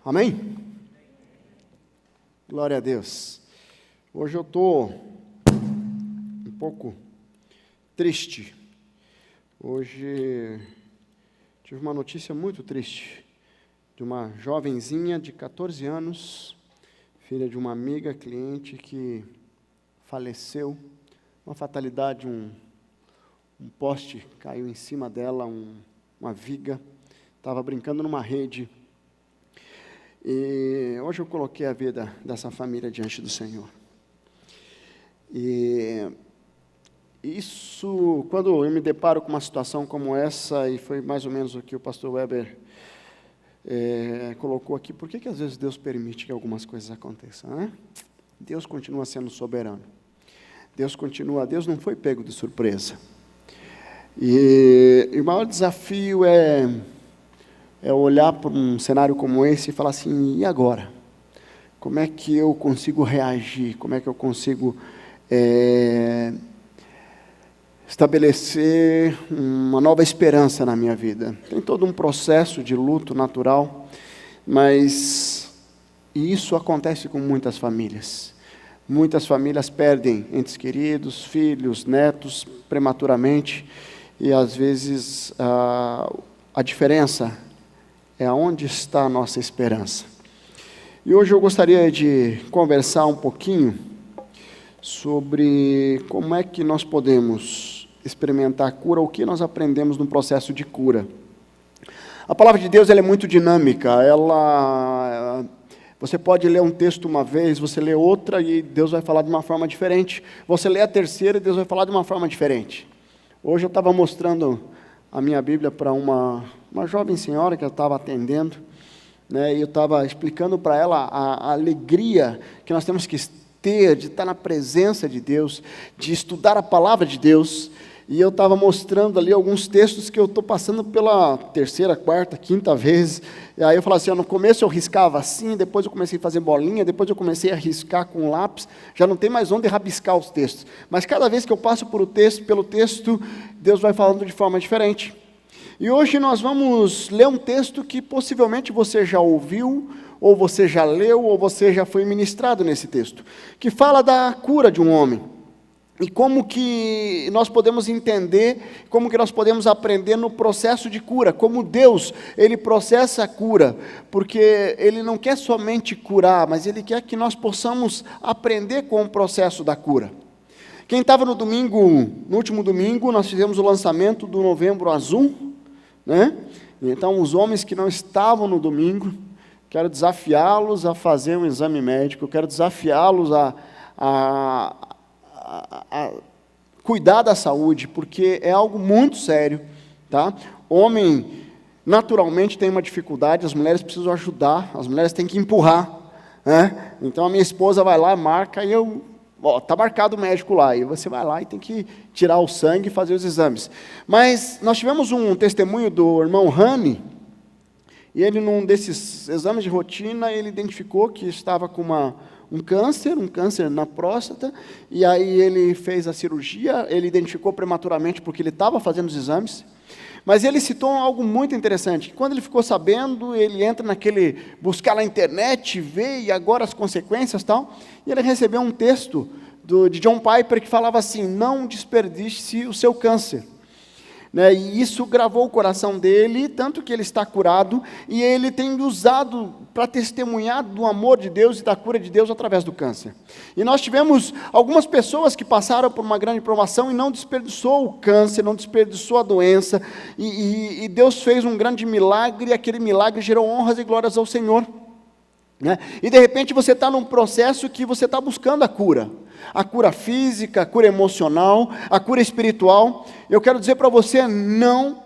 Amém? Glória a Deus. Hoje eu estou um pouco triste. Hoje tive uma notícia muito triste de uma jovenzinha de 14 anos, filha de uma amiga, cliente, que faleceu. Uma fatalidade, um poste caiu em cima dela, uma viga, estava brincando numa rede. E hoje eu coloquei a vida dessa família diante do Senhor. E isso, quando eu me deparo com uma situação como essa, e foi mais ou menos o que o pastor Weber colocou aqui, por que às vezes Deus permite que algumas coisas aconteçam, né? Deus continua sendo soberano. Deus não foi pego de surpresa. E o maior desafio é olhar para um cenário como esse e falar assim, e agora? Como é que eu consigo reagir? Como é que eu consigo estabelecer uma nova esperança na minha vida? Tem todo um processo de luto natural, mas isso acontece com muitas famílias. Muitas famílias perdem entes queridos, filhos, netos, prematuramente, e às vezes a diferença é onde está a nossa esperança. E hoje eu gostaria de conversar um pouquinho sobre como é que nós podemos experimentar a cura, o que nós aprendemos no processo de cura. A palavra de Deus ela é muito dinâmica, você pode ler um texto uma vez, você lê outra e Deus vai falar de uma forma diferente. Você lê a terceira e Deus vai falar de uma forma diferente. Hoje eu estava mostrando a minha Bíblia para uma jovem senhora que eu estava atendendo, né, e eu estava explicando para ela a alegria que nós temos que ter de estar na presença de Deus, de estudar a palavra de Deus, e eu estava mostrando ali alguns textos que eu estou passando pela terceira, quarta, quinta vez, e aí eu falava assim, no começo eu riscava assim, depois eu comecei a fazer bolinha, depois eu comecei a riscar com lápis, já não tem mais onde rabiscar os textos, mas cada vez que eu passo pelo texto, Deus vai falando de forma diferente. E hoje nós vamos ler um texto que possivelmente você já ouviu, ou você já leu, ou você já foi ministrado nesse texto, que fala da cura de um homem. E como que nós podemos entender, como que nós podemos aprender no processo de cura, como Deus, Ele processa a cura, porque Ele não quer somente curar, mas Ele quer que nós possamos aprender com o processo da cura. Quem estava no último domingo, nós fizemos o lançamento do Novembro Azul, né? Então, os homens que não estavam no domingo, quero desafiá-los a fazer um exame médico, quero desafiá-los a cuidar da saúde, porque é algo muito sério, tá? Homem, naturalmente, tem uma dificuldade, as mulheres precisam ajudar, as mulheres têm que empurrar, né? Então, a minha esposa vai lá, marca, e está marcado o médico lá, e você vai lá e tem que tirar o sangue e fazer os exames. Mas nós tivemos um testemunho do irmão Rani, e ele, num desses exames de rotina, ele identificou que estava com um câncer na próstata, e aí ele fez a cirurgia, ele identificou prematuramente porque ele estava fazendo os exames, mas ele citou algo muito interessante, que quando ele ficou sabendo, ele entra naquele, buscar na internet, ver, e agora as consequências e tal, e ele recebeu um texto de John Piper que falava assim, não desperdice o seu câncer. Né, e isso gravou o coração dele, tanto que ele está curado, e ele tem usado para testemunhar do amor de Deus e da cura de Deus através do câncer. E nós tivemos algumas pessoas que passaram por uma grande provação e não desperdiçou o câncer, não desperdiçou a doença, e Deus fez um grande milagre, e aquele milagre gerou honras e glórias ao Senhor. Né? E de repente você está num processo que você está buscando a cura física, a cura emocional, a cura espiritual. Eu quero dizer para você, não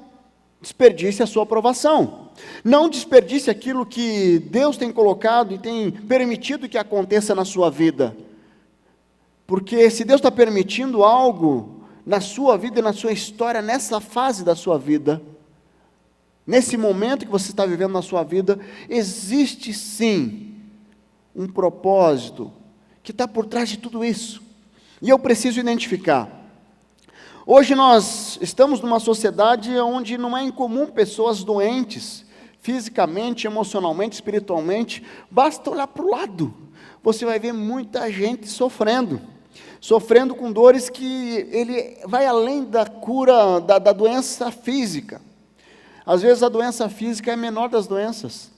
desperdice a sua aprovação, não desperdice aquilo que Deus tem colocado e tem permitido que aconteça na sua vida, porque se Deus está permitindo algo na sua vida e na sua história, nessa fase da sua vida, nesse momento que você está vivendo na sua vida, existe sim um propósito que está por trás de tudo isso, e eu preciso identificar. Hoje nós estamos numa sociedade onde não é incomum pessoas doentes fisicamente, emocionalmente, espiritualmente, basta olhar para o lado, você vai ver muita gente sofrendo com dores que ele vai além da cura da doença física. Às vezes a doença física é a menor das doenças,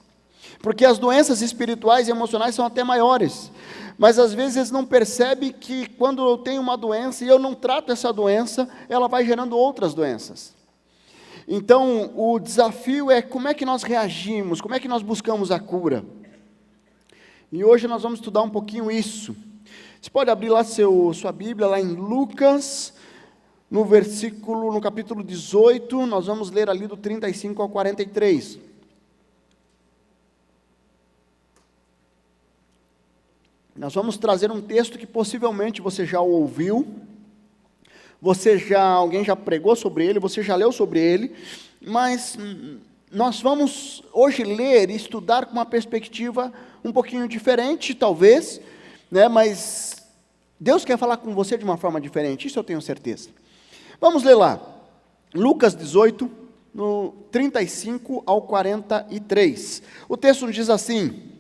porque as doenças espirituais e emocionais são até maiores, mas às vezes eles não percebem que quando eu tenho uma doença e eu não trato essa doença, ela vai gerando outras doenças. Então, o desafio é como é que nós reagimos, como é que nós buscamos a cura. E hoje nós vamos estudar um pouquinho isso. Você pode abrir lá sua Bíblia, lá em Lucas, no capítulo 18, nós vamos ler ali do 35 ao 43. Nós vamos trazer um texto que possivelmente você já ouviu, alguém já pregou sobre ele, você já leu sobre ele, mas nós vamos hoje ler e estudar com uma perspectiva um pouquinho diferente, talvez, né, mas Deus quer falar com você de uma forma diferente, isso eu tenho certeza. Vamos ler lá, Lucas 18, no 35 ao 43. O texto nos diz assim: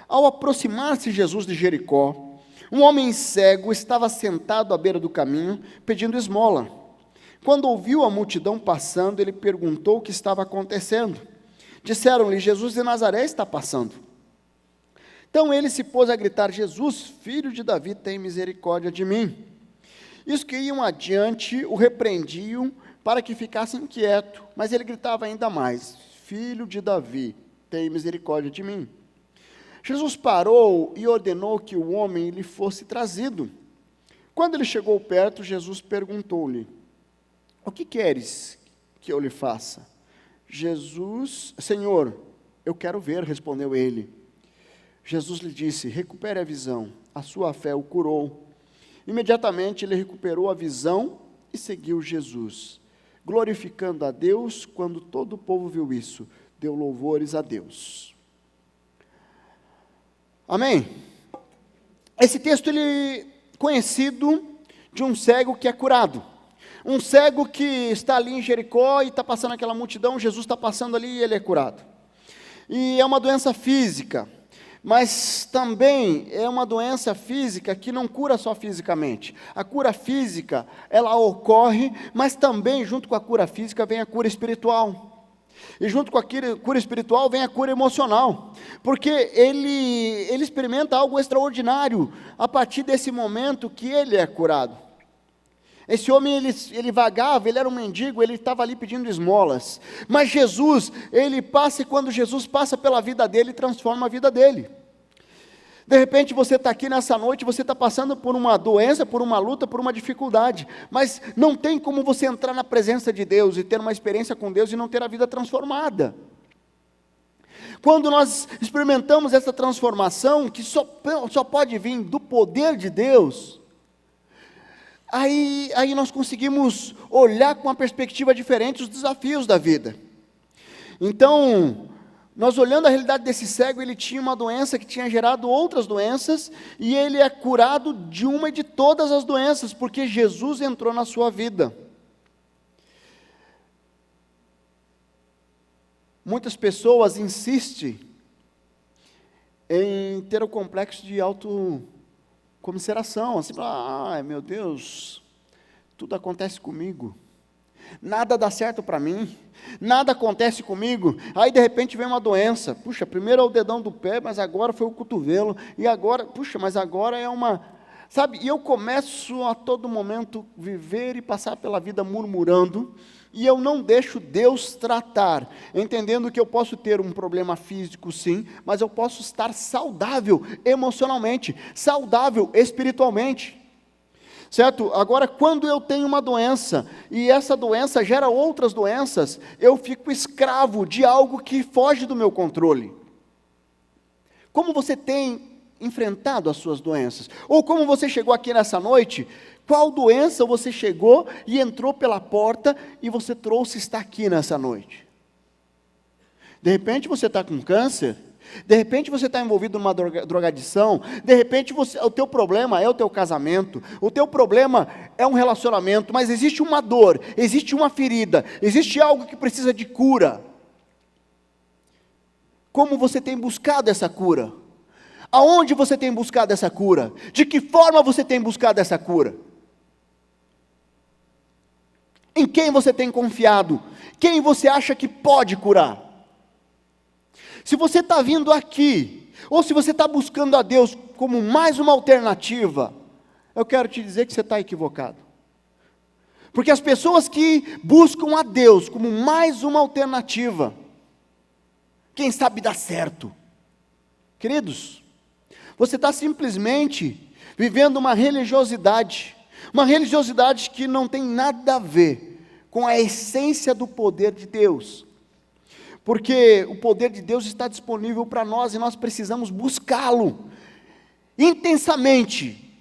ao aproximar-se Jesus de Jericó, um homem cego estava sentado à beira do caminho, pedindo esmola. Quando ouviu a multidão passando, ele perguntou o que estava acontecendo. Disseram-lhe: Jesus de Nazaré está passando. Então ele se pôs a gritar: Jesus, filho de Davi, tem misericórdia de mim. E os que iam adiante o repreendiam para que ficasse inquieto, mas ele gritava ainda mais: Filho de Davi, tem misericórdia de mim. Jesus parou e ordenou que o homem lhe fosse trazido. Quando ele chegou perto, Jesus perguntou-lhe: o que queres que eu lhe faça? Senhor, eu quero ver, respondeu ele. Jesus lhe disse: recupere a visão, a sua fé o curou. Imediatamente ele recuperou a visão e seguiu Jesus, glorificando a Deus. Quando todo o povo viu isso, deu louvores a Deus. Amém? Esse texto ele é conhecido de um cego que é curado. Um cego que está ali em Jericó e está passando aquela multidão, Jesus está passando ali e ele é curado. E é uma doença física, mas também é uma doença física que não cura só fisicamente. A cura física, ela ocorre, mas também junto com a cura física vem a cura espiritual. E junto com a cura espiritual vem a cura emocional, porque ele experimenta algo extraordinário a partir desse momento que ele é curado. Esse homem, ele vagava, ele era um mendigo, ele estava ali pedindo esmolas, mas Jesus, ele passa, e quando Jesus passa pela vida dele, transforma a vida dele. De repente você está aqui nessa noite, você está passando por uma doença, por uma luta, por uma dificuldade, mas não tem como você entrar na presença de Deus e ter uma experiência com Deus e não ter a vida transformada. Quando nós experimentamos essa transformação, que só pode vir do poder de Deus, aí nós conseguimos olhar com uma perspectiva diferente os desafios da vida. Então, nós olhando a realidade desse cego, ele tinha uma doença que tinha gerado outras doenças, e ele é curado de uma e de todas as doenças, porque Jesus entrou na sua vida. Muitas pessoas insistem em ter o complexo de autocomiseração, assim, meu Deus, tudo acontece comigo. Nada dá certo para mim, nada acontece comigo, aí de repente vem uma doença, puxa, primeiro é o dedão do pé, mas agora foi o cotovelo, e agora, puxa, mas agora é uma, sabe, e eu começo a todo momento viver e passar pela vida murmurando, e eu não deixo Deus tratar, entendendo que eu posso ter um problema físico sim, mas eu posso estar saudável emocionalmente, saudável espiritualmente. Certo? Agora, quando eu tenho uma doença, e essa doença gera outras doenças, eu fico escravo de algo que foge do meu controle. Como você tem enfrentado as suas doenças? Ou como você chegou aqui nessa noite, qual doença você chegou e entrou pela porta, e você trouxe e está aqui nessa noite? De repente você está com câncer, de repente você está envolvido numa drogadição, de repente o teu problema é o teu casamento, o teu problema é um relacionamento, mas existe uma dor, existe uma ferida, existe algo que precisa de cura. como você tem buscado essa cura? Aonde você tem buscado essa cura? De que forma você tem buscado essa cura? Em quem você tem confiado? Quem você acha que pode curar? Se você está vindo aqui, ou se você está buscando a Deus como mais uma alternativa, eu quero te dizer que você está equivocado. Porque as pessoas que buscam a Deus como mais uma alternativa, quem sabe dá certo. Queridos, você está simplesmente vivendo uma religiosidade que não tem nada a ver com a essência do poder de Deus. Porque o poder de Deus está disponível para nós e nós precisamos buscá-lo intensamente.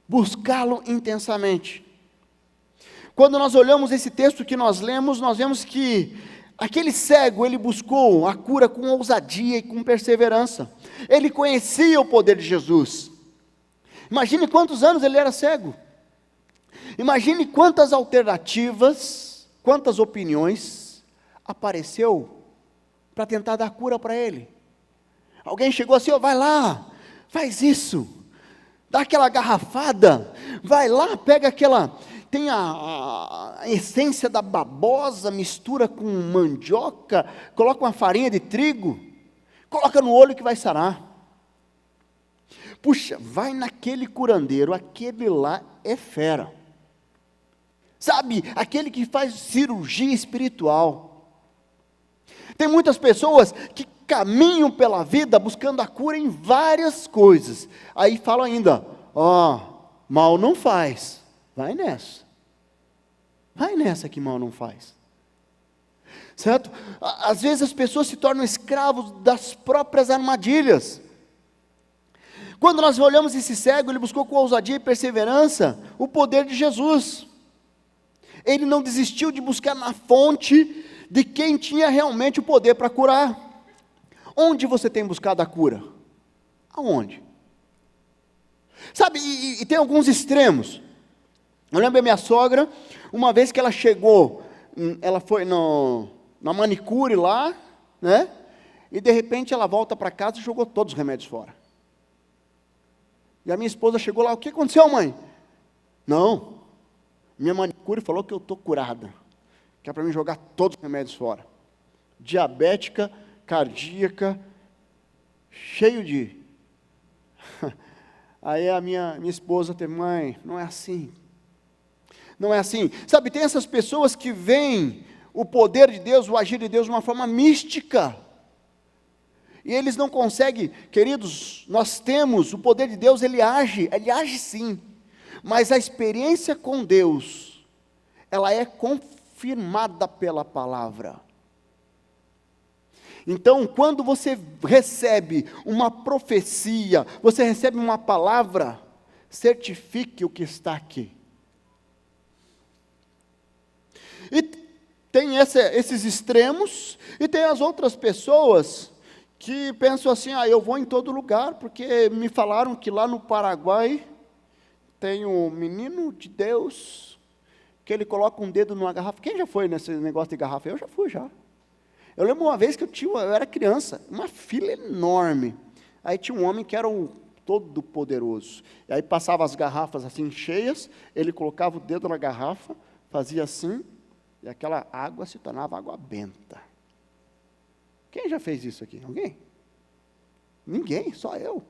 Buscá-lo intensamente. Quando nós olhamos esse texto que nós lemos, nós vemos que aquele cego, ele buscou a cura com ousadia e com perseverança. Ele conhecia o poder de Jesus. Imagine quantos anos ele era cego. Imagine quantas alternativas, quantas opiniões apareceu para tentar dar cura para ele. Alguém chegou assim, vai lá, faz isso, dá aquela garrafada, vai lá, pega aquela, tem a essência da babosa, mistura com mandioca, coloca uma farinha de trigo, coloca no olho que vai sarar. Puxa, vai naquele curandeiro, aquele lá é fera. Sabe, aquele que faz cirurgia espiritual. Tem muitas pessoas que caminham pela vida buscando a cura em várias coisas. Aí falam ainda, mal não faz. Vai nessa. Vai nessa que mal não faz. Certo? Às vezes as pessoas se tornam escravos das próprias armadilhas. Quando nós olhamos esse cego, ele buscou com ousadia e perseverança o poder de Jesus. Ele não desistiu de buscar na fonte de quem tinha realmente o poder para curar. Onde você tem buscado a cura? Aonde? Sabe, e tem alguns extremos. Eu lembro da minha sogra, uma vez que ela chegou, ela foi na manicure lá, né? E de repente ela volta para casa e jogou todos os remédios fora. E a minha esposa chegou lá, o que aconteceu, mãe? Não, minha manicure falou que eu estou curada, que é para mim jogar todos os remédios fora. Diabética, cardíaca, cheio de... Aí a minha esposa teve, mãe, não é assim. Não é assim. Sabe, tem essas pessoas que veem o poder de Deus, o agir de Deus de uma forma mística. E eles não conseguem, queridos, nós temos, o poder de Deus, ele age sim. Mas a experiência com Deus, ela é confirmada pela palavra. Então, quando você recebe uma profecia, você recebe uma palavra, certifique o que está aqui. E tem esses extremos, e tem as outras pessoas que pensam assim, eu vou em todo lugar, porque me falaram que lá no Paraguai tem um menino de Deus, que ele coloca um dedo numa garrafa. Quem já foi nesse negócio de garrafa? Eu já fui, já. Eu lembro uma vez que eu era criança, uma fila enorme. Aí tinha um homem que era o todo poderoso. E aí passava as garrafas assim cheias, ele colocava o dedo na garrafa, fazia assim, e aquela água se tornava água benta. Quem já fez isso aqui? Alguém? Ninguém, só eu.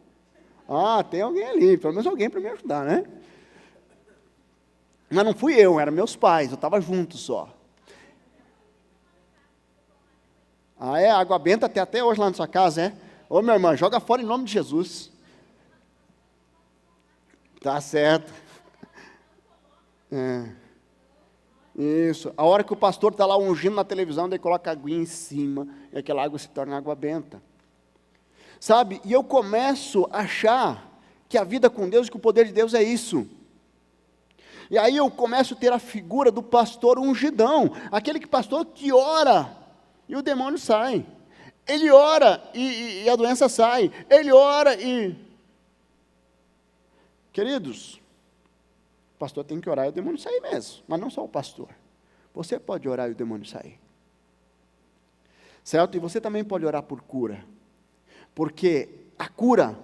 Tem alguém ali, pelo menos alguém para me ajudar, né? Mas não fui eu, eram meus pais, eu estava junto só. Água benta tem até hoje lá na sua casa, é? Ô, minha irmã, joga fora em nome de Jesus. Tá certo. Isso. A hora que o pastor está lá ungindo na televisão, daí coloca a aguinha em cima, e aquela água se torna água benta. Sabe? E eu começo a achar que a vida com Deus, que o poder de Deus é isso. E aí eu começo a ter a figura do pastor ungidão, aquele pastor que ora, e o demônio sai. Ele ora e a doença sai. Ele ora e... Queridos, o pastor tem que orar e o demônio sair mesmo. Mas não só o pastor. Você pode orar e o demônio sair. certo? E você também pode orar por cura, porque a cura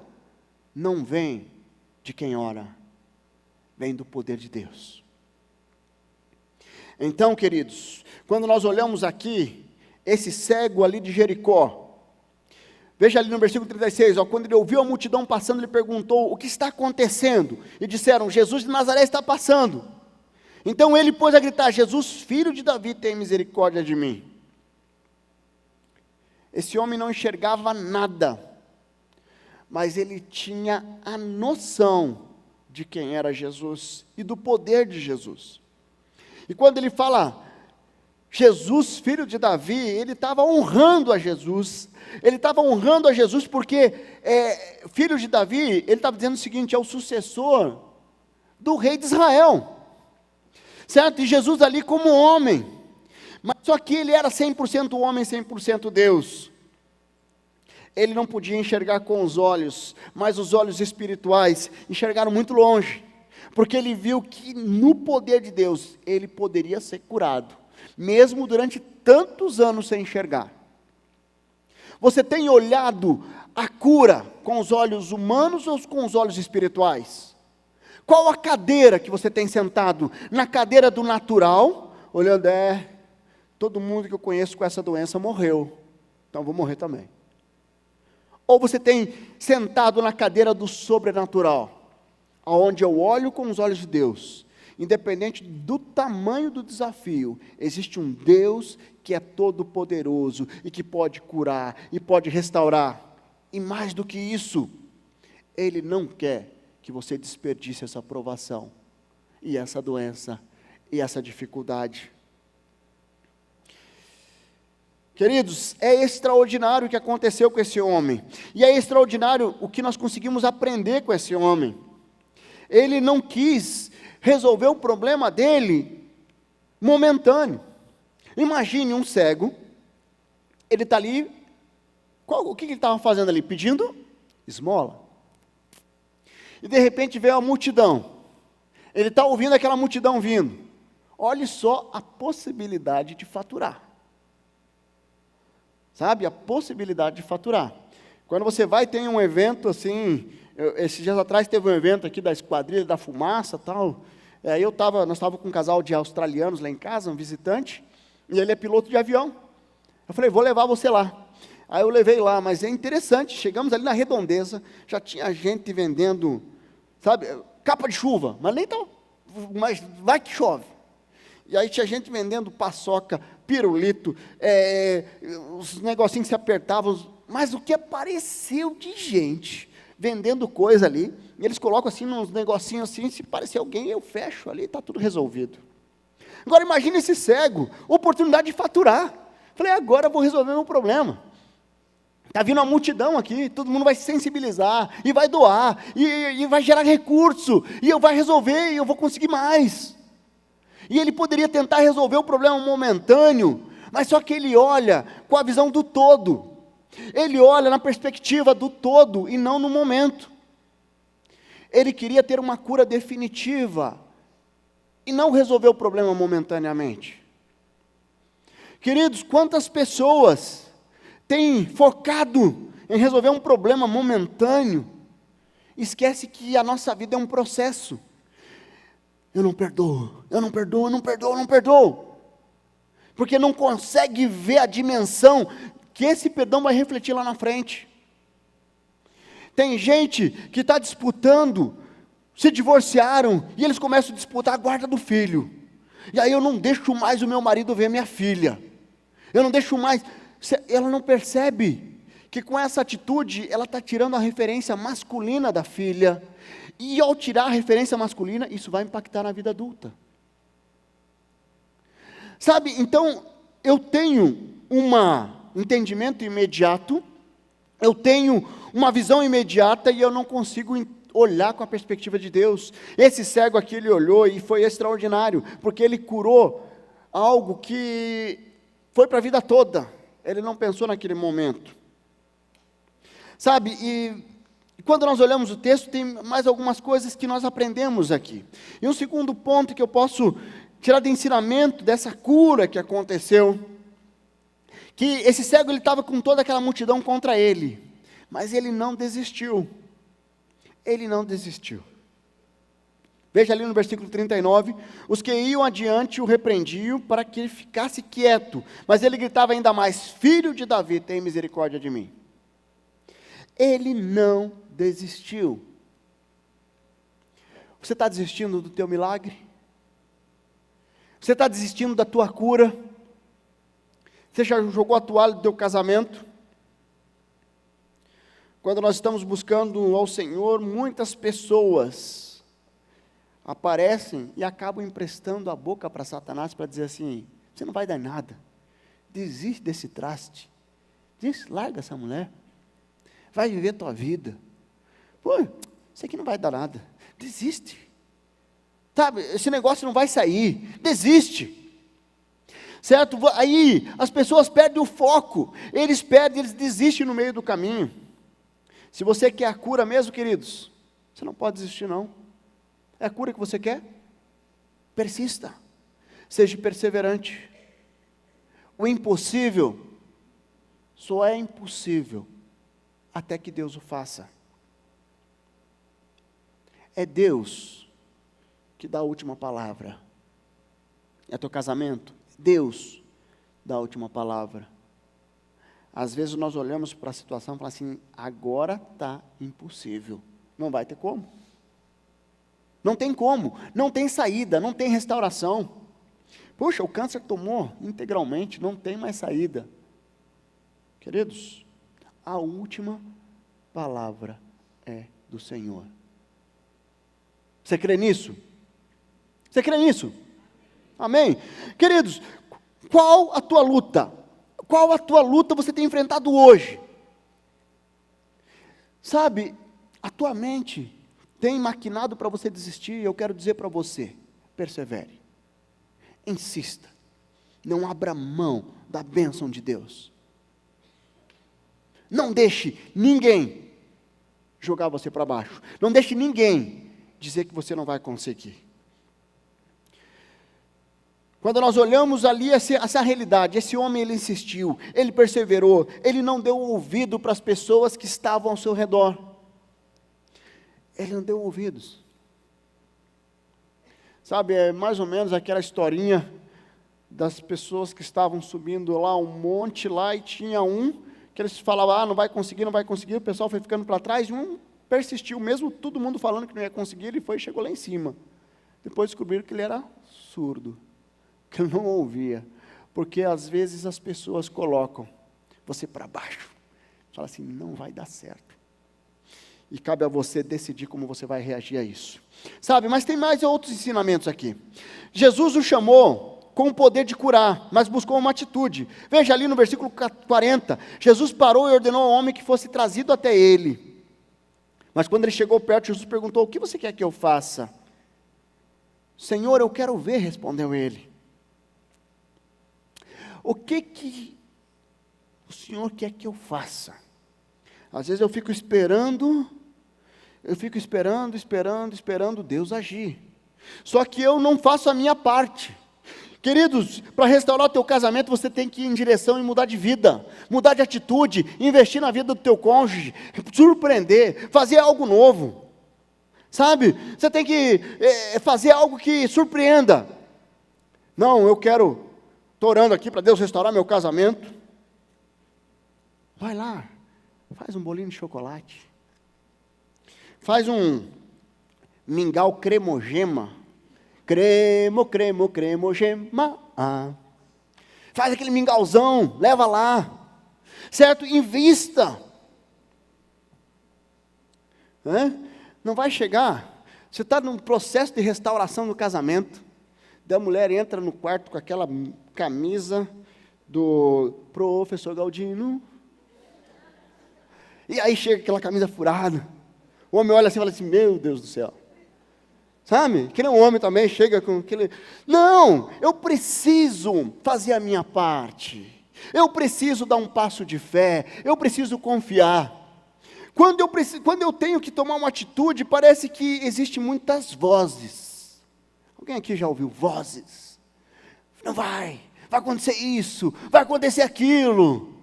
não vem de quem ora, vem do poder de Deus. Então, queridos, quando nós olhamos aqui, esse cego ali de Jericó, veja ali no versículo 36, ó, quando ele ouviu a multidão passando, ele perguntou, o que está acontecendo? E disseram, Jesus de Nazaré está passando. Então ele pôs a gritar, Jesus, filho de Davi, tem misericórdia de mim. Esse homem não enxergava nada, mas ele tinha a noção de quem era Jesus e do poder de Jesus. E quando ele fala, Jesus, filho de Davi, ele estava honrando a Jesus. Ele estava honrando a Jesus porque, filho de Davi, ele estava dizendo o seguinte, é o sucessor do rei de Israel. Certo? E Jesus ali como homem. Mas só que ele era 100% homem, 100% Deus. Ele não podia enxergar com os olhos, mas os olhos espirituais enxergaram muito longe. Porque ele viu que no poder de Deus, ele poderia ser curado. Mesmo durante tantos anos sem enxergar. Você tem olhado a cura com os olhos humanos ou com os olhos espirituais? Qual a cadeira que você tem sentado? Na cadeira do natural, olhando, todo mundo que eu conheço com essa doença morreu, então vou morrer também. Ou você tem sentado na cadeira do sobrenatural, aonde eu olho com os olhos de Deus, independente do tamanho do desafio, existe um Deus que é todo poderoso e que pode curar e pode restaurar. E mais do que isso, Ele não quer que você desperdice essa provação, e essa doença, e essa dificuldade. Queridos, é extraordinário o que aconteceu com esse homem, e é extraordinário o que nós conseguimos aprender com esse homem. Ele não quis resolver o problema dele momentâneo. Imagine um cego, ele está ali, o que ele estava fazendo ali? Pedindo esmola. E de repente veio a multidão, ele está ouvindo aquela multidão vindo, olhe só a possibilidade de faturar, sabe, a possibilidade de faturar. Quando você vai, tem um evento assim, esses dias atrás teve um evento aqui da Esquadrilha da Fumaça e tal, aí nós estávamos com um casal de australianos lá em casa, um visitante, e ele é piloto de avião, eu falei, vou levar você lá. Aí eu levei lá, mas é interessante, chegamos ali na Redondeza, já tinha gente vendendo, sabe, capa de chuva, mas nem tão, mas vai que chove. E aí tinha gente vendendo paçoca, pirulito, os negocinhos que se apertavam, mas o que apareceu de gente vendendo coisa ali, e eles colocam assim, uns negocinhos assim, se parecer alguém, eu fecho ali, está tudo resolvido. Agora imagine esse cego, oportunidade de faturar. Falei, agora eu vou resolver meu problema. Está vindo uma multidão aqui, todo mundo vai se sensibilizar, e vai doar, e vai gerar recurso, e eu vai resolver, e eu vou conseguir mais. E ele poderia tentar resolver o problema momentâneo, mas só que ele olha com a visão do todo. Ele olha na perspectiva do todo, e não no momento. Ele queria ter uma cura definitiva, e não resolver o problema momentaneamente. Queridos, quantas pessoas tem focado em resolver um problema momentâneo, esquece que a nossa vida é um processo. Eu não perdoo, eu não perdoo, eu não perdoo, eu não perdoo. Porque não consegue ver a dimensão que esse perdão vai refletir lá na frente. Tem gente que está disputando, se divorciaram, e eles começam a disputar a guarda do filho. E aí eu não deixo mais o meu marido ver minha filha. Eu não deixo mais... Ela não percebe que com essa atitude, ela está tirando a referência masculina da filha, e ao tirar a referência masculina, isso vai impactar na vida adulta. Sabe, então, eu tenho um entendimento imediato, eu tenho uma visão imediata, e eu não consigo olhar com a perspectiva de Deus. Esse cego aqui, ele olhou, e foi extraordinário, porque ele curou algo que foi para a vida toda. Ele não pensou naquele momento. Sabe, e quando nós olhamos o texto, tem mais algumas coisas que nós aprendemos aqui. E um segundo ponto que eu posso tirar de ensinamento dessa cura que aconteceu, que esse cego ele estava com toda aquela multidão contra ele, mas ele não desistiu. Ele não desistiu. Veja ali no versículo 39, os que iam adiante o repreendiam para que ele ficasse quieto, mas ele gritava ainda mais: Filho de Davi, tem misericórdia de mim. Ele não desistiu. Você está desistindo do teu milagre? Você está desistindo da tua cura? Você já jogou a toalha do teu casamento? Quando nós estamos buscando ao Senhor, muitas pessoas aparecem e acabam emprestando a boca para Satanás para dizer assim: você não vai dar nada, desiste desse traste, larga essa mulher, vai viver tua vida, pô, isso aqui não vai dar nada, desiste, sabe, esse negócio não vai sair, desiste, certo? Aí as pessoas perdem o foco, eles desistem no meio do caminho. Se você quer a cura mesmo, queridos, você não pode desistir não. É a cura que você quer? Persista, seja perseverante. O impossível só é impossível até que Deus o faça. É Deus que dá a última palavra. É teu casamento? Deus dá a última palavra. Às vezes nós olhamos para a situação e falamos assim: agora está impossível, não vai ter como. Não tem como, não tem saída, não tem restauração. Poxa, o câncer tomou integralmente, não tem mais saída. Queridos, a última palavra é do Senhor. Você crê nisso? Você crê nisso? Amém? Queridos, qual a tua luta? Qual a tua luta você tem enfrentado hoje? Sabe, a tua mente tem maquinado para você desistir. Eu quero dizer para você: persevere, insista, não abra mão da bênção de Deus. Não deixe ninguém jogar você para baixo, não deixe ninguém dizer que você não vai conseguir. Quando nós olhamos ali essa realidade, esse homem ele insistiu, ele perseverou, ele não deu ouvido para as pessoas que estavam ao seu redor. Ele não deu ouvidos. Sabe, é mais ou menos aquela historinha das pessoas que estavam subindo lá um monte lá e tinha um que eles falavam: não vai conseguir, não vai conseguir. O pessoal foi ficando para trás e um persistiu, mesmo todo mundo falando que não ia conseguir, ele foi e chegou lá em cima. Depois descobriram que ele era surdo, que ele não ouvia, porque às vezes as pessoas colocam você para baixo, fala assim: não vai dar certo, e cabe a você decidir como você vai reagir a isso, sabe? Mas tem mais outros ensinamentos aqui. Jesus o chamou com o poder de curar, mas buscou uma atitude. Veja ali no versículo 40, Jesus parou e ordenou ao homem que fosse trazido até ele, mas quando ele chegou perto, Jesus perguntou: o que você quer que eu faça? Senhor, eu quero ver, respondeu ele. O que o Senhor quer que eu faça? Às vezes eu fico esperando Deus agir. Só que eu não faço a minha parte. Queridos, para restaurar o teu casamento, você tem que ir em direção e mudar de vida, mudar de atitude, investir na vida do teu cônjuge, surpreender, fazer algo novo. Sabe? Você tem que fazer algo que surpreenda. Não, estou orando aqui para Deus restaurar meu casamento. Vai lá, faz um bolinho de chocolate, faz um mingau cremogema, cremogema, faz aquele mingauzão, leva lá, certo? Invista, não vai chegar, você está num processo de restauração do casamento, da mulher entra no quarto com aquela camisa do professor Galdino, e aí chega aquela camisa furada, o homem olha assim e fala assim: meu Deus do céu, sabe, que nem um homem também chega com aquele, não, eu preciso fazer a minha parte, eu preciso dar um passo de fé, eu preciso confiar. Quando eu tenho que tomar uma atitude, parece que existem muitas vozes. Alguém aqui já ouviu vozes? Não vai, vai acontecer isso, vai acontecer aquilo.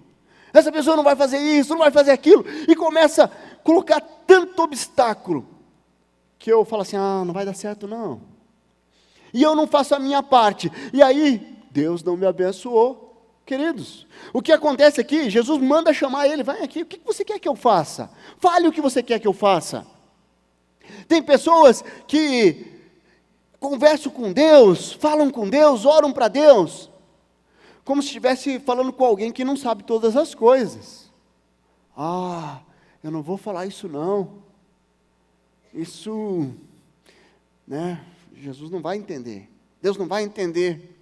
Essa pessoa não vai fazer isso, não vai fazer aquilo. E começa a colocar tanto obstáculo, que eu falo assim, não vai dar certo não. E eu não faço a minha parte. E aí, Deus não me abençoou. Queridos, o que acontece aqui, Jesus manda chamar ele, vai aqui, o que você quer que eu faça? Fale o que você quer que eu faça. Tem pessoas que conversam com Deus, falam com Deus, oram para Deus, como se estivesse falando com alguém que não sabe todas as coisas. Eu não vou falar isso não. Isso, Jesus não vai entender. Deus não vai entender.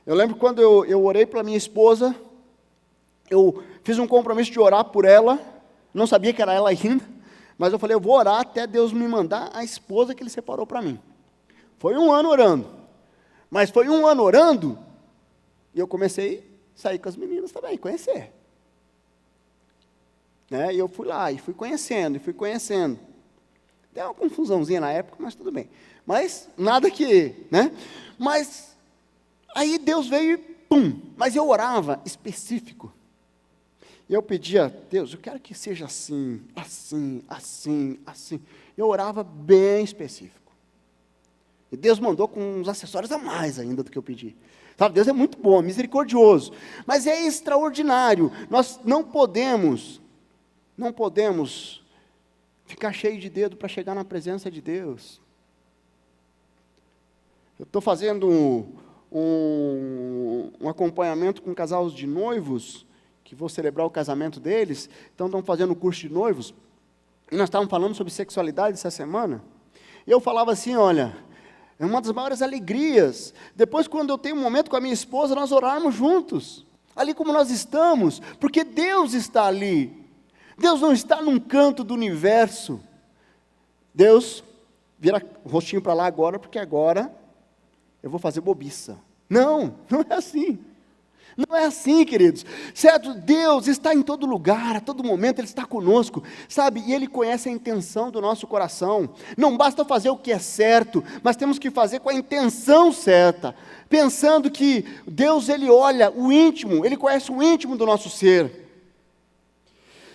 Eu lembro quando eu orei para minha esposa, eu fiz um compromisso de orar por ela, não sabia que era ela ainda, mas eu falei, eu vou orar até Deus me mandar a esposa que Ele separou para mim. Foi 1 ano orando, mas foi 1 ano orando, e eu comecei a sair com as meninas também, conhecer. E eu fui lá, e fui conhecendo. Deu uma confusãozinha na época, mas tudo bem. Mas nada que, Mas aí Deus veio e pum, mas eu orava específico. E eu pedia, Deus, eu quero que seja assim, assim, assim, assim. Eu orava bem específico. E Deus mandou com uns acessórios a mais ainda do que eu pedi. Sabe, Deus é muito bom, misericordioso. Mas é extraordinário. Nós não podemos ficar cheio de dedo para chegar na presença de Deus. Eu estou fazendo um acompanhamento com casais de noivos, que vou celebrar o casamento deles, então estão fazendo o curso de noivos, e nós estávamos falando sobre sexualidade essa semana, e eu falava assim, olha, é uma das maiores alegrias, depois quando eu tenho um momento com a minha esposa, nós orarmos juntos, ali como nós estamos, porque Deus está ali, Deus não está num canto do universo, Deus, vira o rostinho para lá agora, porque agora eu vou fazer bobiça. Não é assim. Não é assim, queridos. Certo? Deus está em todo lugar, a todo momento Ele está conosco, sabe? E Ele conhece a intenção do nosso coração. Não basta fazer o que é certo, mas temos que fazer com a intenção certa. Pensando que Deus, Ele olha o íntimo, Ele conhece o íntimo do nosso ser.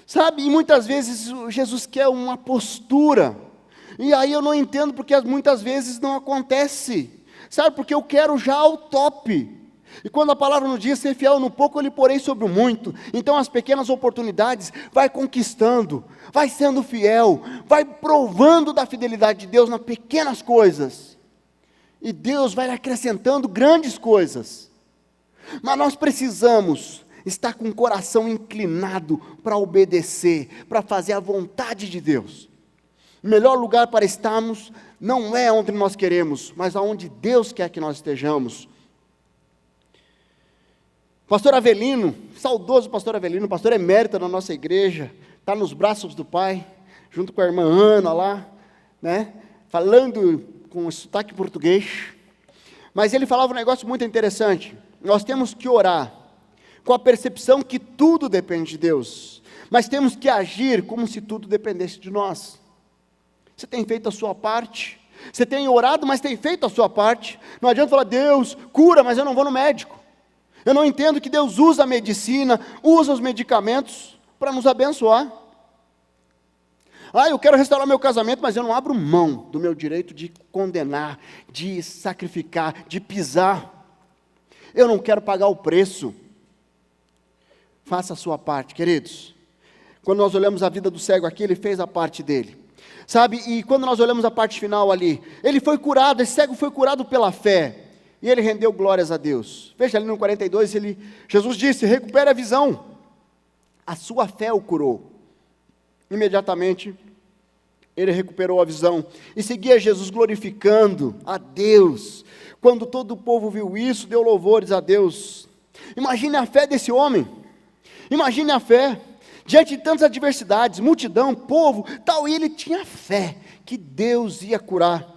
Sabe? E muitas vezes Jesus quer uma postura. E aí eu não entendo porque muitas vezes não acontece. Sabe? Porque eu quero já o top. E quando a palavra nos diz ser fiel no pouco, eu lhe porei sobre o muito. Então as pequenas oportunidades, vai conquistando, vai sendo fiel, vai provando da fidelidade de Deus nas pequenas coisas. E Deus vai acrescentando grandes coisas. Mas nós precisamos estar com o coração inclinado para obedecer, para fazer a vontade de Deus. O melhor lugar para estarmos não é onde nós queremos, mas aonde Deus quer que nós estejamos. Pastor Avelino, saudoso pastor Avelino, pastor emérito da nossa igreja, está nos braços do Pai, junto com a irmã Ana lá, falando com sotaque português, mas ele falava um negócio muito interessante, nós temos que orar, com a percepção que tudo depende de Deus, mas temos que agir como se tudo dependesse de nós. Você tem feito a sua parte? Você tem orado, mas tem feito a sua parte? Não adianta falar, Deus, cura, mas eu não vou no médico. Eu não entendo que Deus usa a medicina, usa os medicamentos para nos abençoar. Eu quero restaurar meu casamento, mas eu não abro mão do meu direito de condenar, de sacrificar, de pisar. Eu não quero pagar o preço. Faça a sua parte, queridos. Quando nós olhamos a vida do cego aqui, ele fez a parte dele. Sabe, e quando nós olhamos a parte final ali, ele foi curado, esse cego foi curado pela fé. E ele rendeu glórias a Deus. Veja ali no 42, Jesus disse, recupere a visão. A sua fé o curou. Imediatamente, ele recuperou a visão. E seguia Jesus glorificando a Deus. Quando todo o povo viu isso, deu louvores a Deus. Imagine a fé desse homem. Imagine a fé. Diante de tantas adversidades, multidão, povo, tal. E ele tinha fé que Deus ia curar.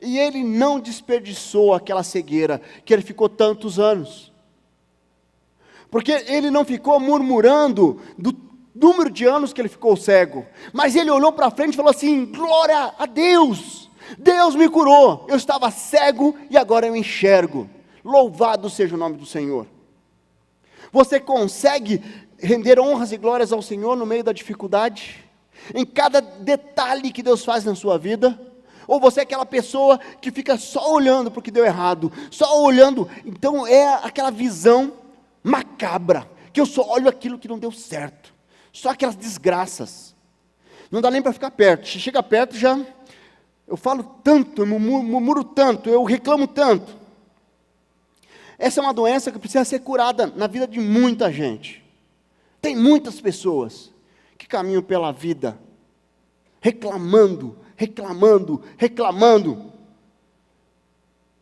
E ele não desperdiçou aquela cegueira, que ele ficou tantos anos. Porque ele não ficou murmurando do número de anos que ele ficou cego. Mas ele olhou para frente e falou assim, glória a Deus. Deus me curou. Eu estava cego e agora eu enxergo. Louvado seja o nome do Senhor. Você consegue render honras e glórias ao Senhor no meio da dificuldade? Em cada detalhe que Deus faz na sua vida? Ou você é aquela pessoa que fica só olhando para o que deu errado, só olhando, então é aquela visão macabra, que eu só olho aquilo que não deu certo, só aquelas desgraças, não dá nem para ficar perto, se chega perto já, eu falo tanto, eu murmuro tanto, eu reclamo tanto. Essa é uma doença que precisa ser curada na vida de muita gente. Tem muitas pessoas que caminham pela vida reclamando,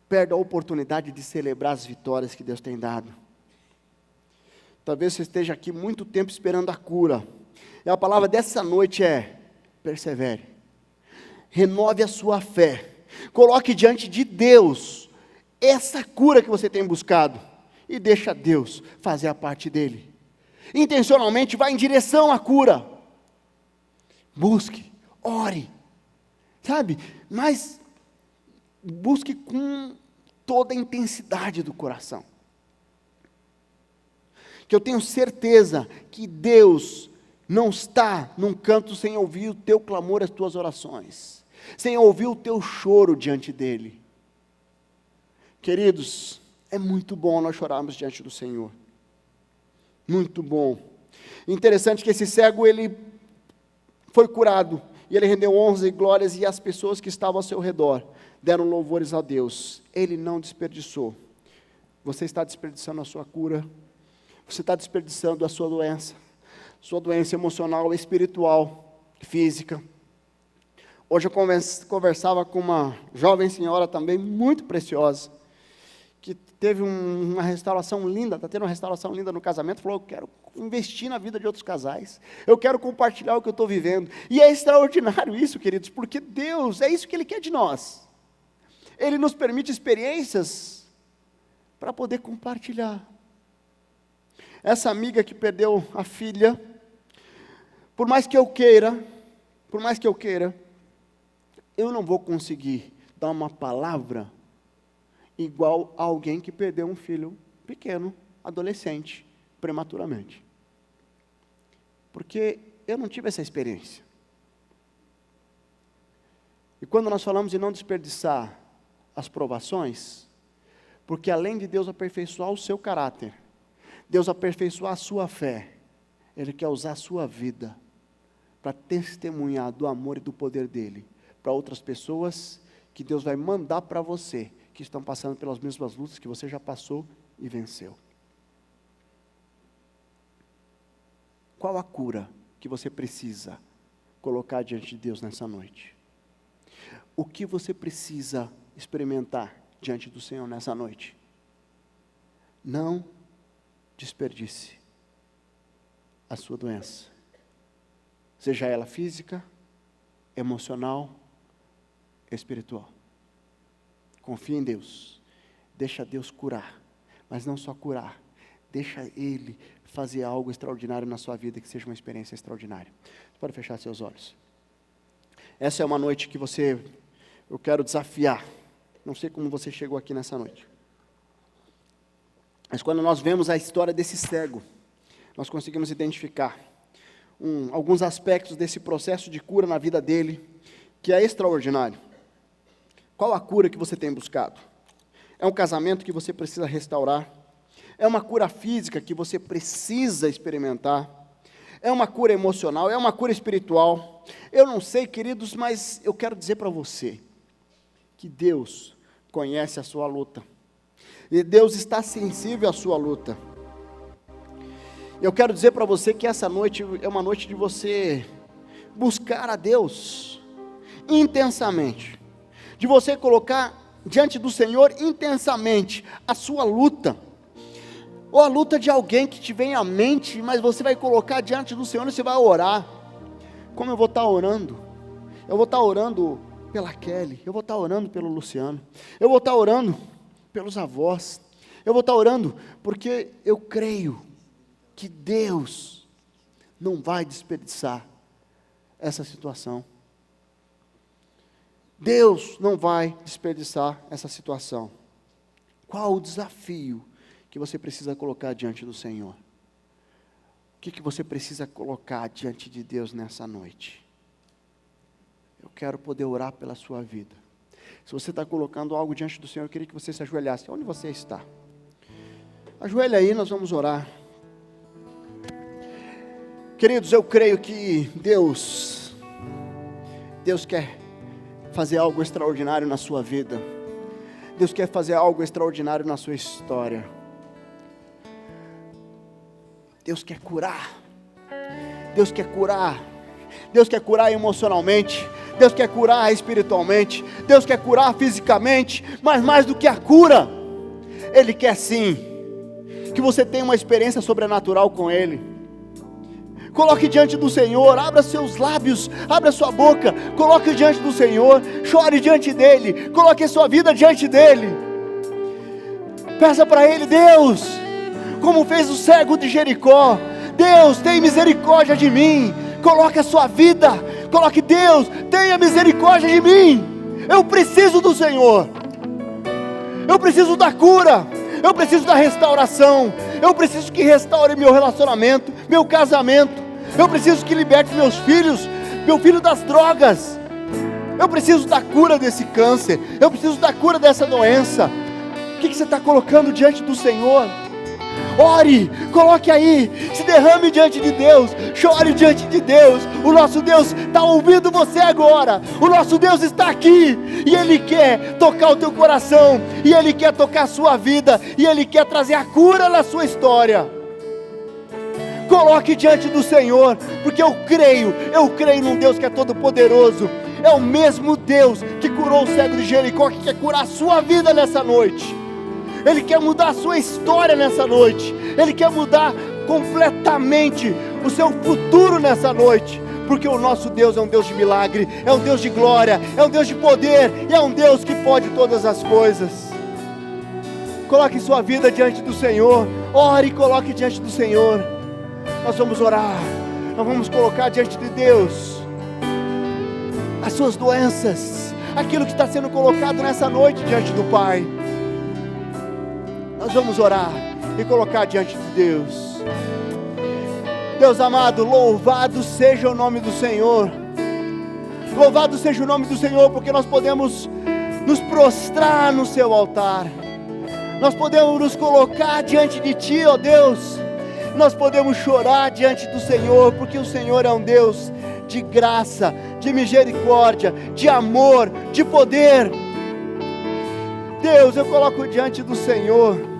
perde a oportunidade de celebrar as vitórias que Deus tem dado. Talvez você esteja aqui muito tempo esperando a cura, e a palavra dessa noite é: persevere, renove a sua fé, coloque diante de Deus essa cura que você tem buscado, e deixa Deus fazer a parte dele. Intencionalmente vá em direção à cura, busque, ore, sabe, mas busque com toda a intensidade do coração, que eu tenho certeza que Deus não está num canto sem ouvir o teu clamor, as tuas orações, sem ouvir o teu choro diante dEle. Queridos, é muito bom nós chorarmos diante do Senhor, muito bom. Interessante que esse cego, ele foi curado, e ele rendeu honras e glórias, e as pessoas que estavam ao seu redor deram louvores a Deus. Ele não desperdiçou. Você está desperdiçando a sua cura, você está desperdiçando a sua doença emocional, espiritual, física. Hoje eu conversava com uma jovem senhora também, muito preciosa, que teve uma restauração linda, está tendo uma restauração linda no casamento, falou: eu quero investir na vida de outros casais, eu quero compartilhar o que eu estou vivendo, e é extraordinário isso, queridos, porque Deus, é isso que Ele quer de nós, Ele nos permite experiências, para poder compartilhar. Essa amiga que perdeu a filha, por mais que eu queira, eu não vou conseguir dar uma palavra igual a alguém que perdeu um filho pequeno, adolescente, prematuramente. Porque eu não tive essa experiência. E quando nós falamos em não desperdiçar as provações, porque além de Deus aperfeiçoar o seu caráter, Deus aperfeiçoar a sua fé, Ele quer usar a sua vida para testemunhar do amor e do poder dEle para outras pessoas que Deus vai mandar para você, que estão passando pelas mesmas lutas que você já passou e venceu. Qual a cura que você precisa colocar diante de Deus nessa noite? O que você precisa experimentar diante do Senhor nessa noite? Não desperdice a sua doença, seja ela física, emocional, espiritual. Confie em Deus, deixa Deus curar, mas não só curar, deixa Ele fazer algo extraordinário na sua vida, que seja uma experiência extraordinária. Você pode fechar seus olhos. Essa é uma noite que eu quero desafiar, não sei como você chegou aqui nessa noite, mas quando nós vemos a história desse cego, nós conseguimos identificar alguns aspectos desse processo de cura na vida dele, que é extraordinário. Qual a cura que você tem buscado? É um casamento que você precisa restaurar? É uma cura física que você precisa experimentar? É uma cura emocional? É uma cura espiritual? Eu não sei, queridos, mas eu quero dizer para você que Deus conhece a sua luta. E Deus está sensível à sua luta. Eu quero dizer para você que essa noite é uma noite de você buscar a Deus intensamente, de você colocar diante do Senhor intensamente a sua luta, ou a luta de alguém que te vem à mente, mas você vai colocar diante do Senhor e você vai orar. Como eu vou estar orando? Eu vou estar orando pela Kelly, eu vou estar orando pelo Luciano, eu vou estar orando pelos avós, eu vou estar orando porque eu creio que Deus não vai desperdiçar essa situação. Deus não vai desperdiçar essa situação. Qual o desafio que você precisa colocar diante do Senhor? O que você precisa colocar diante de Deus nessa noite? Eu quero poder orar pela sua vida. Se você está colocando algo diante do Senhor, eu queria que você se ajoelhasse. Onde você está? Ajoelha aí, nós vamos orar. Queridos, eu creio que Deus quer fazer algo extraordinário na sua vida. Deus quer fazer algo extraordinário na sua história. Deus quer curar. Deus quer curar. Deus quer curar emocionalmente. Deus quer curar espiritualmente. Deus quer curar fisicamente. Mas mais do que a cura, Ele quer sim que você tenha uma experiência sobrenatural com Ele. Coloque diante do Senhor, abra seus lábios, abra sua boca, coloque diante do Senhor, chore diante dEle, coloque a sua vida diante dEle. Peça para Ele: Deus, como fez o cego de Jericó, Deus, tem misericórdia de mim. Coloque a sua vida, coloque: Deus, tenha misericórdia de mim. Eu preciso do Senhor, eu preciso da cura, eu preciso da restauração, eu preciso que restaure meu relacionamento, meu casamento, eu preciso que liberte meus filhos, meu filho das drogas, eu preciso da cura desse câncer, eu preciso da cura dessa doença. O que você está colocando diante do Senhor? Ore, coloque aí, se derrame diante de Deus, chore diante de Deus. O nosso Deus está ouvindo você agora, o nosso Deus está aqui, e Ele quer tocar o teu coração, e Ele quer tocar a sua vida, e Ele quer trazer a cura na sua história. Coloque diante do Senhor, porque eu creio num Deus que é todo poderoso. É o mesmo Deus que curou o cego de Jericó, que quer curar a sua vida nessa noite. Ele quer mudar a sua história nessa noite. Ele quer mudar completamente o seu futuro nessa noite. Porque o nosso Deus é um Deus de milagre, é um Deus de glória, é um Deus de poder, e é um Deus que pode todas as coisas. Coloque sua vida diante do Senhor. Ore e coloque diante do Senhor. Nós vamos orar. Nós vamos colocar diante de Deus as suas doenças, aquilo que está sendo colocado nessa noite diante do Pai. Nós vamos orar e colocar diante de Deus. Deus amado, louvado seja o nome do Senhor. Louvado seja o nome do Senhor, porque nós podemos nos prostrar no seu altar. Nós podemos nos colocar diante de Ti, ó Deus. Nós podemos chorar diante do Senhor, porque o Senhor é um Deus de graça, de misericórdia, de amor, de poder. Deus, eu coloco diante do Senhor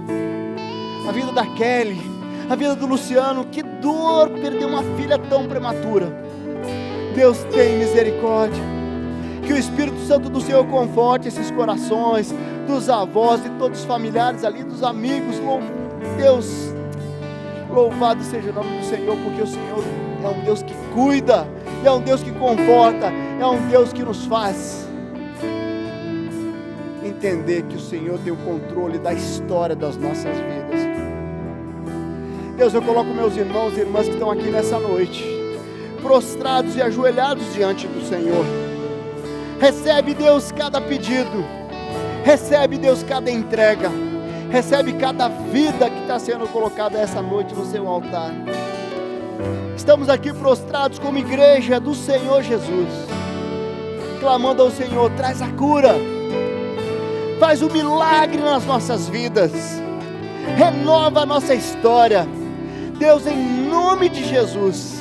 a vida da Kelly, a vida do Luciano. Que dor perder uma filha tão prematura. Deus, tem misericórdia. Que o Espírito Santo do Senhor conforte esses corações, dos avós, de todos os familiares ali, dos amigos. Deus, louvado seja o nome do Senhor, porque o Senhor é um Deus que cuida, é um Deus que conforta, é um Deus que nos faz entender que o Senhor tem o controle da história das nossas vidas. Deus, eu coloco meus irmãos e irmãs que estão aqui nessa noite, prostrados e ajoelhados diante do Senhor. Recebe, Deus, cada pedido, recebe, Deus, cada entrega, recebe cada vida que está sendo colocada essa noite no seu altar. Estamos aqui prostrados como igreja do Senhor Jesus, clamando ao Senhor: traz a cura, faz um milagre nas nossas vidas, renova a nossa história. Deus, em nome de Jesus,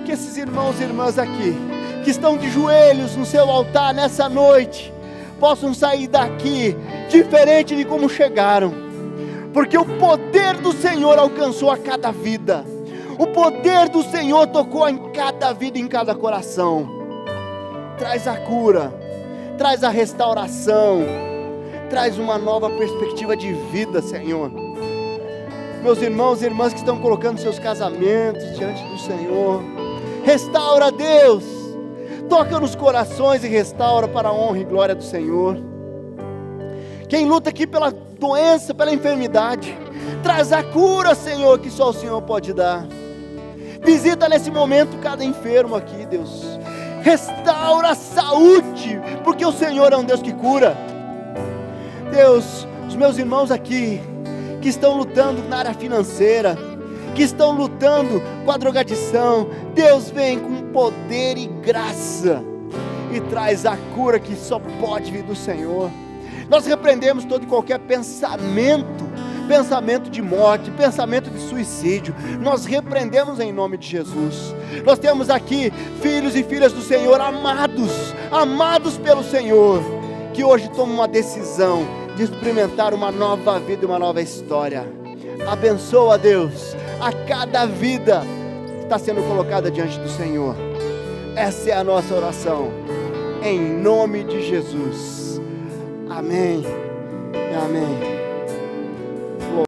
que esses irmãos e irmãs aqui, que estão de joelhos no seu altar nessa noite, possam sair daqui diferente de como chegaram, porque o poder do Senhor alcançou a cada vida, o poder do Senhor tocou em cada vida, em cada coração. Traz a cura, traz a restauração, traz uma nova perspectiva de vida, Senhor. Meus irmãos e irmãs que estão colocando seus casamentos diante do Senhor, restaura, Deus, toca nos corações e restaura para a honra e glória do Senhor. Quem luta aqui pela doença, pela enfermidade, traz a cura, Senhor, que só o Senhor pode dar. Visita nesse momento cada enfermo aqui, Deus. Restaura a saúde, porque o Senhor é um Deus que cura. Deus, Os meus irmãos aqui, que estão lutando na área financeira, que estão lutando com a drogadição, Deus vem com poder e graça, e traz a cura que só pode vir do Senhor. Nós repreendemos todo e qualquer pensamento de morte, pensamento de suicídio, nós repreendemos em nome de Jesus. Nós temos aqui filhos e filhas do Senhor, amados pelo Senhor, que hoje tomam uma decisão de experimentar uma nova vida, uma nova história. Abençoa, Deus, a cada vida que está sendo colocada diante do Senhor. Essa é a nossa oração, em nome de Jesus. Amém e amém.